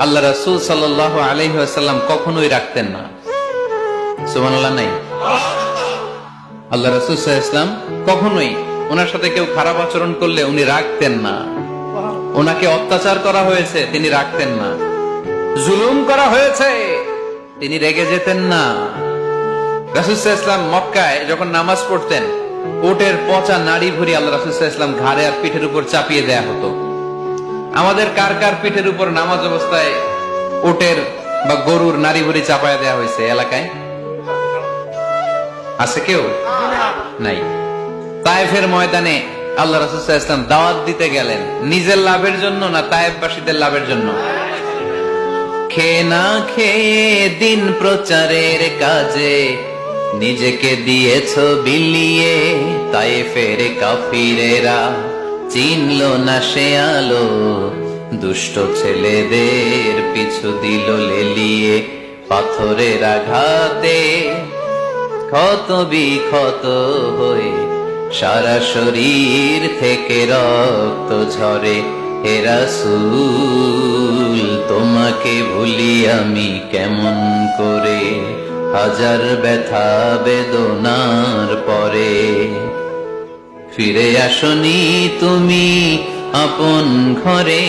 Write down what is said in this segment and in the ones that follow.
আল্লাহ রাসূল সাল্লাল্লাহু আলাইহি ওয়াসাল্লাম কখনোই রাখতেন না। সুবহানাল্লাহ নাই? আল্লাহ রাসূল সাল্লাল্লাহু আলাইহি ওয়াসাল্লাম কখনোই ওনার সাথে কেউ খারাপ আচরণ করলে উনি রাখতেন না। ওনাকে অত্যাচার করা হয়েছে, তিনি রাখতেন না। জুলুম করা হয়েছে, তিনি রেগে যেতেন না। রাসূল সাল্লাল্লাহু আলাইহি ওয়াসাল্লাম মক্কায় যখন নামাজ পড়তেন, উটের পচা নাড়ি ভুঁড়ি আল্লাহ রাসূল সাল্লাল্লাহু আলাইহি ওয়াসাল্লাম ঘাড়ে আর পিঠের উপর চাপিয়ে দেয়া হতো। আমাদের কার কার পিঠের উপর নামাজ অবস্থায় উটের বা গরুর নাড়ি ভুঁড়ি চাপায় দেয়া হয়েছে এলাকায়? আছে কেউ? নাই। তায়েফের ময়দানে আল্লাহ রাসূল সাল্লাল্লাহু আলাইহি ওয়াসাল্লাম দাওয়াত দিতে গেলেন, নিজের লাভের জন্য না তায়েফবাসীদের লাভের জন্য? খেয়ে না খেয়ে দিন প্রচারের কাজে নিজেকে দিয়েছ বিলিয়ে, তায়েফের কাফিরেরা চিনলো না সে আলো, দুষ্ট ছেলেদের পিছু দিল লেলিয়ে, পাথরের আঘাতে ক্ষত বিক্ষত হয়ে সারা শরীর থেকে রক্ত ঝরে। হে রাসূল তোমাকে ভুলি আমি কেমন করে, হাজার ব্যথা বেদনার পরে। ফিরে আসনি তুমি আপন ঘরে,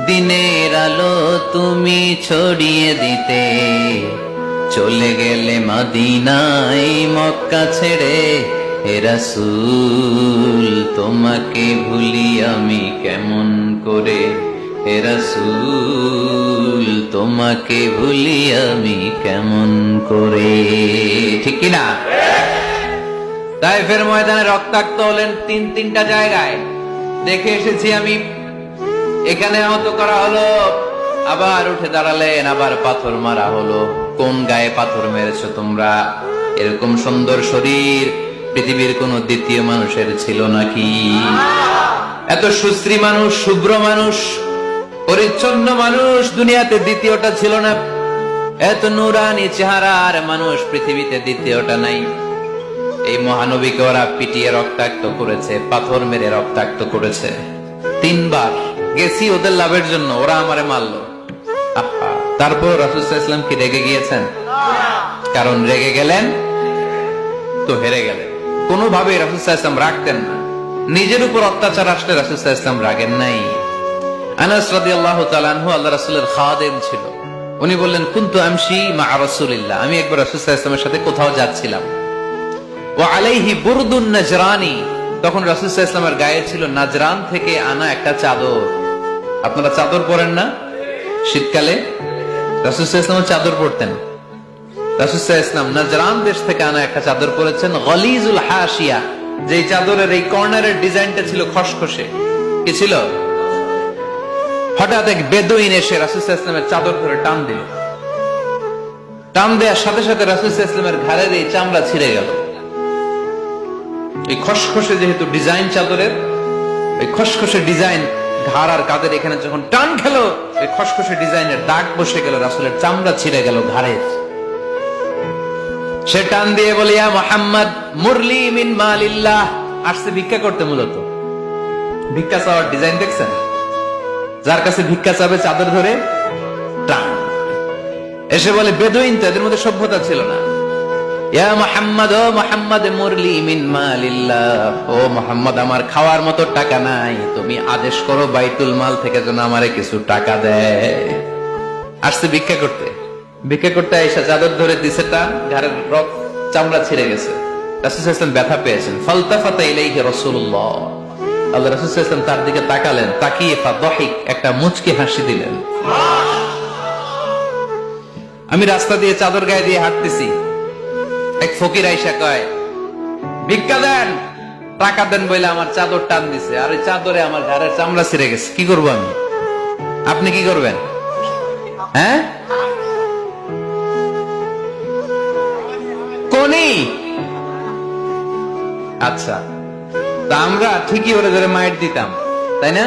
দিনের আলো তুমি ছড়িয়ে দিতে, চলে গেলে মদিনায় মক্কা ছেড়ে। হে রাসূল তোমাকে ভুলি আমি কেমন করে, হে রাসূল তোমাকে ভুলি আমি কেমন করে। ঠিক কিনা? তায়েফের ময়দানে রক্তাক্ত হলেন তিনটা জায়গায়, দেখে এসেছি আমি। এখানে আহত করা হলো, আবার উঠে দাঁড়ালেন, আবার পাথর মারা হলো। কোন গায়ে পাথর মেরেছো তোমরা? এরকম সুন্দর শরীর পৃথিবীর কোন দ্বিতীয় মানুষের ছিল নাকি? এত সুশ্রী মানুষ, শুভ্র মানুষ, পরিচ্ছন্ন মানুষ দুনিয়াতে দ্বিতীয়টা ছিল না। এত নুরানি চেহারার মানুষ পৃথিবীতে দ্বিতীয়টা নাই। এই মহানবীকে ওরা পিটিয়ে রক্তাক্ত করেছে, পাথর মেরে রক্তাক্ত করেছে। 3 বার গেছি ওদের লাভের জন্য, ওরা আমারে মারলো। তারপর রাসূল সাল্লাল্লাহু আলাইহি ওয়াসাল্লাম কি রেগে গিয়েছেন? কারণ রেগে গেলেন তো হেরে গেলেন। কোনোভাবে রাসূল সাল্লাল্লাহু আলাইহি ওয়াসাল্লাম রাখতেন না। নিজের উপর অত্যাচার আসলে রাসূল সাল্লাল্লাহু আলাইহি ওয়াসাল্লাম রাগেন নাই। আনাস রাদিয়াল্লাহু তাআলা আনহু আল্লাহ রাসূলের খাদেম ছিল। উনি বললেন, কুনতু আমশি মা রাসূলিল্লাহ, আমি একবার রাসূল সাল্লাল্লাহু আলাইহি ওয়াসাল্লামের সাথে কোথাও যাচ্ছিলাম। ওয়া আলাইহি বুরদুন নাজরানি, তখন রাসূল সাল্লাল্লাহু আলাইহি ওয়াসাল্লামের গায়ে ছিল নাজরান থেকে আনা একটা চাদর। আপনারা চাদর পরেন না শীতকালে? রাসূল সাল্লাল্লাহু আলাইহি ওয়াসাল্লাম চাদর পরতেন। রাসূল সাল্লাল্লাহু আলাইহি ওয়াসাল্লাম নাজরান দেশ থেকে আনা একটা চাদর পরেছেন, গলিজুল হাশিয়া, যে চাদরের এই কর্নারের ডিজাইনটা ছিল খসখসে। কি ছিল? হঠাৎ এক বেদুইন এসে রাসূল সাল্লাল্লাহু আলাইহি ওয়াসাল্লামের চাদর ধরে টান দিল। টান দেওয়ার সাথে সাথে রাসূল সাল্লাল্লাহু আলাইহি ওয়াসাল্লামের ঘাড়ের এই চামড়া ছিঁড়ে গেল। এই খসখসে যেহেতু ডিজাইন চাদরের, এই খসখসে ডিজাইন ঘাড় আর কাঁধের এখানে যখন টান খেলো, এই খসখসে ডিজাইনের দাগ বসে গেল, রাসূলের চামড়া ছিঁড়ে গেল ঘাড়ের। সে টান দিয়ে বলে, ইয়া মুহাম্মদ মুরলি মিন মালিল্লাহ, আসছে ভিক্ষা করতে। মূলত ভিক্ষা চাওয়ার ডিজাইন দেখছেন? যার কাছে ভিক্ষা চাবে চাদর ধরে টান। এসে বলে, বেদুইন তো, এদের মধ্যে সভ্যতা ছিল না। ইয়া মুহাম্মদ, ও মুহাম্মদ মুরলি মিন মালিল্লাহ, ও মুহাম্মদ আমার খাওয়ার মতো টাকা নাই, তুমি আদেশ করো বাইতুল মাল থেকে যেন আমারে কিছু টাকা দেয়। আসছে ভিক্ষা করতে। ভিক্ষা করতে আয়েশা চাদর ধরে দিছে টান, ঘাড়ের রক্ত চামড়া ছিঁড়ে গেছে। রাসূল সাল্লাল্লাহু আলাইহি ওয়াসাল্লাম ব্যথা পেয়েছেন। ফালতাফাতা ইলাইহি রাসূলুল্লাহ, আল্লাহ রাসূল সাল্লাল্লাহু আলাইহি ওয়াসাল্লাম তার দিকে তাকালেন, তাকিয়ে ফাদহিক, একটা মুচকি হাসি দিলেন। আমি রাস্তা দিয়ে চাদর গায়ে দিয়ে হাঁটতেছি, এক ফকির আইসা কয়, ভিক্ষা দেন, টাকা দেন বলে আমার চাদর টান দিছে, আর ওই চাদরে আমার ঘাড়ের চামড়া ছিঁড়ে গেছে। কি করবো আমি? আপনি কি করবেন? হ্যাঁ, কোনি? আচ্ছা, তা আমরা ঠিকই ওরে ধরে মাইর দিতাম, তাই না?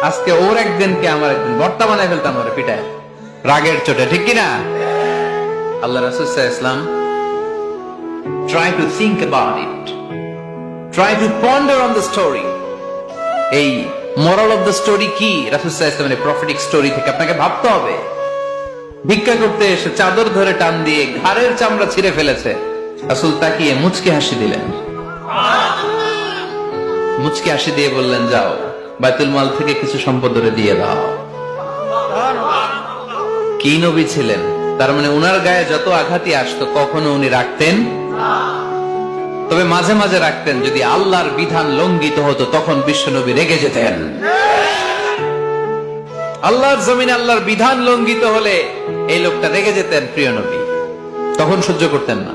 আজকে ওর একদিনকে আমার একদিন ভর্তা বানায় ফেলতাম ওরে পিটায়, রাগের চোটে। ঠিক কিনা? আল্লাহ রাসূল সাল্লাল্লাহু আলাইহি ওয়াসাল্লাম try to think about it, try to ponder on the story. এই মোরাল অফ দ্য স্টোরি কি? রাসূল সাল্লাল্লাহু আলাইহি ওয়াসাল্লামের প্রফেটিক স্টোরি থেকে আপনাকে ভাবতে হবে। ভিক্ষা করতে এসে চাদর ধরে টান দিয়ে ঘাড়ের চামড়া ছিঁড়ে ফেলেছে, রাসূল তাকিয়ে মুচকি হাসি দিলেন, মুচকি হাসি দিয়ে বললেন, যাও বাইতুল মাল থেকে কিছু সম্পদ ধরে দিয়ে দাও। কি নবী ছিলেন! তার মানে উনার গায়ে যত আঘাতই আসতো কখনো উনি রাখতেন, তবে মাঝে মাঝে রাখতেন। যদি আল্লাহর বিধান লঙ্ঘিত হতো তখন বিশ্বনবী রেগে যেতেন। আল্লাহর জমিনে আল্লাহর বিধান লঙ্ঘিত হলে এই লোকটা রেগে যেতেন প্রিয় নবী, তখন সহ্য করতেন না।